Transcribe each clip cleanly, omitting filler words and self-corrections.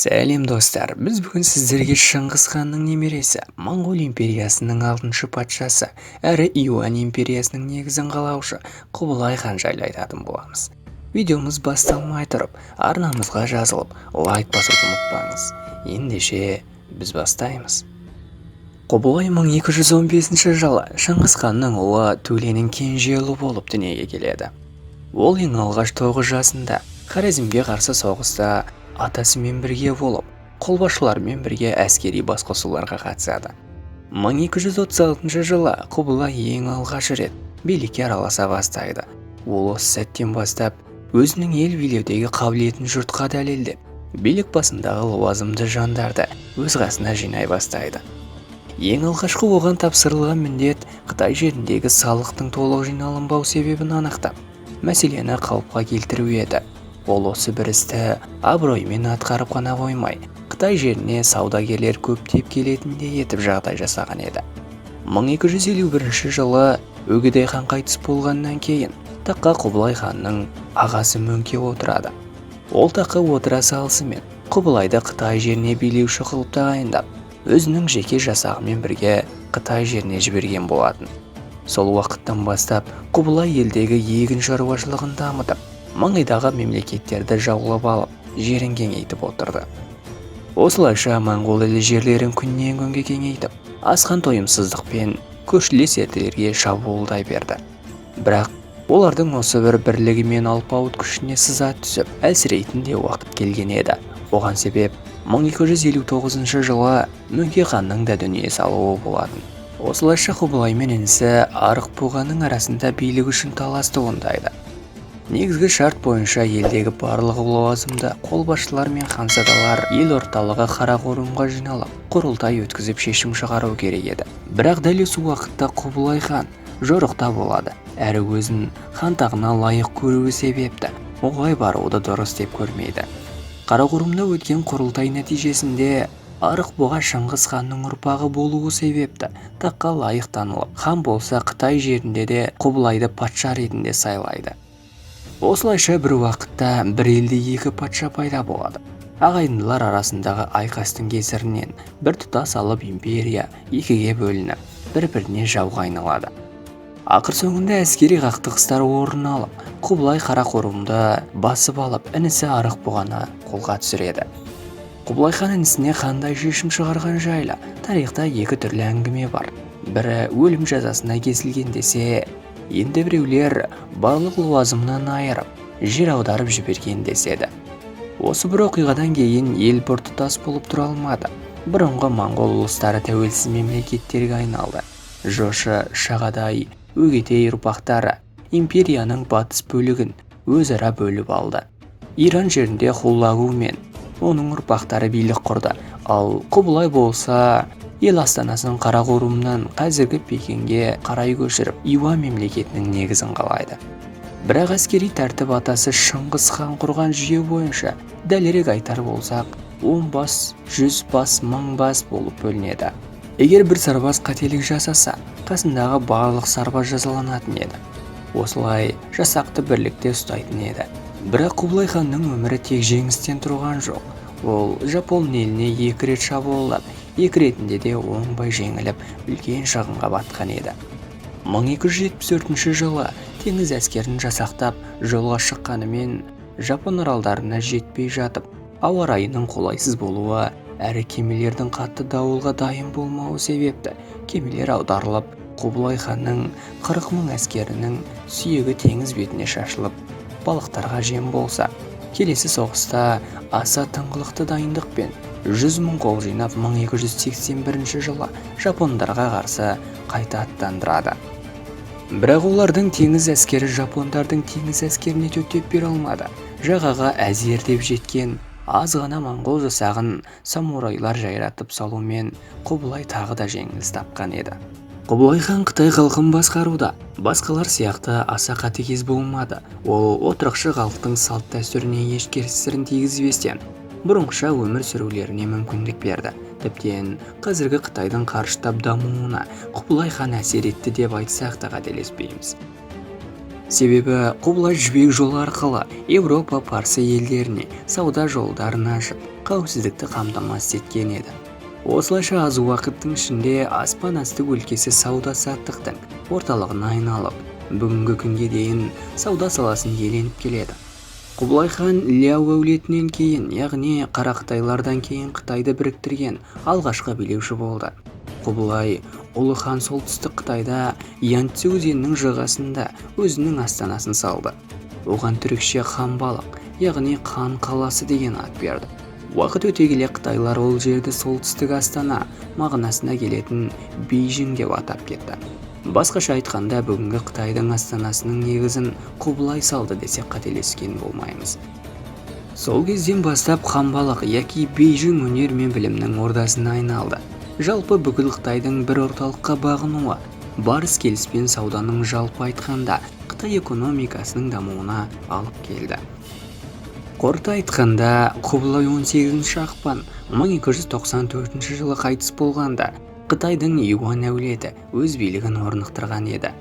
Сәлем достар, біз бүгін сіздерге Шыңғыс ханның немересі, Моңғол империясының 6-шы патшасы, әрі Юань империясының негізін қалаушы Құбылай хан жайлы айтатын боламыз. Видеомыз басталмай тұрып, арнамызға жазылып, лайк басуды ұмытпаңыз. Ендеше біз бастаймыз. Құбылай 1215 жылы Шыңғыс ханның ұлы Төленің кенже ұлы болып дүниеге келеді. Ол ең алғаш 9 жасында Хорезмге қарсы соғыста атасымен бірге болып, қолбасшылармен бірге әскери басқосуларға қатысады. 1236 жылы Құбылай ең алғаш рет билікке араласа бастайды. Ол осы сәттен бастап өзінің ел билеудегі қабілетін жұртқа дәлелдеп, билік басындағы лауазымды жандарды өз қасына жинай бастайды. Ең алғашқы оған тапсырылған міндет Қытай жеріндегі салықтың толық жиналынбау себебін анықтап, мәселені қалыпқа келтіру еді. Ол осы бір істі абыроймен атқарып қана қоймай, Қытай жеріне саудагерлер көптеп келетіндей етіп жағдай жасаған еді. 1251 жылы Үгедей хан қайтыс болғаннан кейін таққа Құбылай ханның ағасы Мөңке отырады. Ол таққа отыра салысымен Құбылайды Қытай жеріне билеуші қылып тағайындап, өзінің жеке жасағымен бірге Қытай жеріне жіберген болатын. Сол уақыттан бастап Құбылай елдегі егін шаруашылығын дамытып, маңайдағы мемлекеттерді жаулап алып, жерін кеңейтіп отырды. Осылайша моңғол елі жерлерін күннен күнге кеңейтіп, асқан тойымсыздықпен көршілес елдерге шабуылдай берді. Бірақ олардың осы бір бірлігі мен алпауыт күшіне сызат түсіп, әлсірейтін де уақыт келген еді. Оған себеп 1259 жылы Мөңке ханның да дүние салуы болатын. Осылайша Құбылай мен інісі Арық Бұғаның арасында билік үшін талас туындайды. Негізгі шарт бойынша елдегі барлық лауазымды қолбасшылар мен ханзадалар ел орталығы Қарақорымға жиналып, құрылтай өткізіп шешім шығару керек еді. Бірақ дәл осы уақытта Құбылай хан жорықта болады, әрі өзін хан тағына лайық көруі себепті оңай баруды дұрыс деп көрмейді. Қарақорымда өткен құрылтай нәтижесінде Арық Бұға Шыңғыс ханның ұрпағы болуы себепті таққа лайық танылып, хан болса Қытай жерінде де Құбылайды патша ретінде сайлайды. Осылайша бір уақытта бір елде екі патша пайда болады. Ағайындылар арасындағы айқастың кесірінен бір тұтас алып империя екіге бөлініп, бір-біріне жауға айналады. Ақыр соңында әскери қақтығыстар орын алып, Құбылай Қарақорымды басып алып, інісі Арық Бұғаны қолға түсіреді. Құбылай хан інісіне қандай шешім шығарған жайлы тарихта екі түрлі әңгіме бар. Бірі өлім жазасына кесілген десе, енді біреулер барлық лауазымынан айырып, жер аударып жіберген деседі. Осы бір оқиғадан кейін ел біртұтас болып тұра алмады. Бұрынғы моңғол ұлыстары тәуелсіз мемлекеттерге айналды. Жошы, Шағадай, Үгедей ұрпақтары империяның батыс бөлігін өзара бөліп алды. Иран жерінде Хуллагу мен оның ұрпақтары билік құрды, ал Құбылай болса ел астанасын Қарақорымнан қазіргі Пекинге қарай көшіріп, Юань мемлекетінің негізін қалайды. Бірақ әскери тәртіп атасы Шыңғыс хан құрған жүйе бойынша дәлірек айтар болсақ, 10 бас, 100 бас, 1000 бас болып бөлінеді. Егер бір сарбаз қателік жасаса, қасындағы барлық сарбаз жазаланатын еді. Осылай жасақты бірлікте ұстайтын еді. Бірақ Құбылай ханның өмірі тек жеңістен тұрған жоқ. Ол Жапон еліне 2 рет шабуылдап, 2 ретінде де оңбай жеңіліп, үлкен шығынға батқан еді. 1274 жылы теңіз әскерін жасақтап, жолға шыққанымен Жапон аралдарына жетпей жатып, ауа райының қолайсыз болуы, әрі кемелердің қатты дауылға дайын болмауы себепті кемелер аударылып, Құбылай ханның 40 000 әскерінің сүйегі теңіз бетіне шашылып, балықтарға жем болса, келесі соғыста аса тыңғылықты дайындықпен 100 000 қол жинап 1281 жылы жапондарға қарсы қайта аттандырады. Бірақ олардың теңіз әскері жапондардың теңіз әскеріне төтеп бере алмады. Жағаға әзер деп жеткен аз ғана моңғол жасағын самурайлар жайратып салумен Құбылай тағы да жеңіліс тапқан еді. Құбылай хан Қытай халқын басқаруда басқалар сияқты аса қатыгез болмады. Ол отырықшы халықтың салт дәстүріне еш кесірін тигізбестен бұрынғыша өмір сүрулеріне мүмкіндік берді. Тіптен қазіргі Қытайдың қарыштап дамуына Құбылай хан әсер етті деп айтсақ та қателеспейміз. Себебі Құбылай жібек жолы арқылы Европа, Парсы елдеріне сауда жолдарын ашып, қауіпсіздікті қамтамасыз еткен еді. Осылайша аз уақыттың ішінде аспан асты өлкесі сауда-саттықтың орталығына айналып, бүгінгі күнге дейін сауда саласын иеленіп келеді. Құбылай хан Ляо әулетінен кейін, яғни Қара Қытайлардан кейін Қытайды біріктірген алғашқы билеуші болды. Құбылай ұлы хан солтүстік Қытайда Янцзы өзенінің жағасында өзінің астанасын салды. Оған түрікше Ханбалық, яғни қан қаласы деген ат берді. Уақыт өте келе қытайлар ол жерді солтүстік Астана мағынасына келетін Бейжің деп атап кетті. Басқаша айтқанда, бүгінгі Қытайдың астанасының негізін Құбылай салды десек қателескен болмаймыз. Сол кезден бастап Ханбалық яки Бейжің өнер мен білімнің ордасына айналды. Жалпы бүкіл Қытайдың бір орталыққа бағынуы, барыс келіспен сауданың жалпы айтқанда Қытай экономикасының дамуына алып келді. Қорыта айтқанда, Құбылай 18 ақпан 1294 жылы қайтыс болғанда, Қытайдың Юань әулеті өз билігін орнықтырған еді.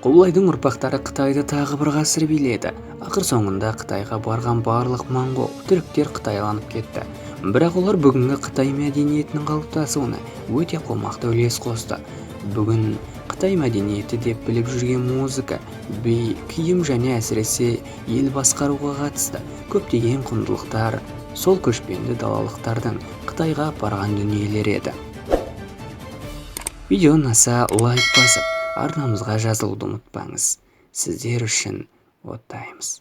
Құбылайдың ұрпақтары Қытайды тағы бір ғасыр биледі. Ақыр соңында Қытайға барған барлық моңғол, түріктер қытайланып кетті. Бірақ олар бүгінгі Қытай мәдениетінің қалыптасуына өте қомақты үлес қосты. Бүгін Қытай мәдениеті деп біліп жүрген музыка, би, киім және әсіресе ел басқаруға қатысты көптеген құндылықтар сол көшпенді далалықтардың Қытайға апарған дүниелер еді. Видео ұнаса лайк басып, арнамызға жазылуды ұмытпаңыз. Сіздер үшін оттаймыз.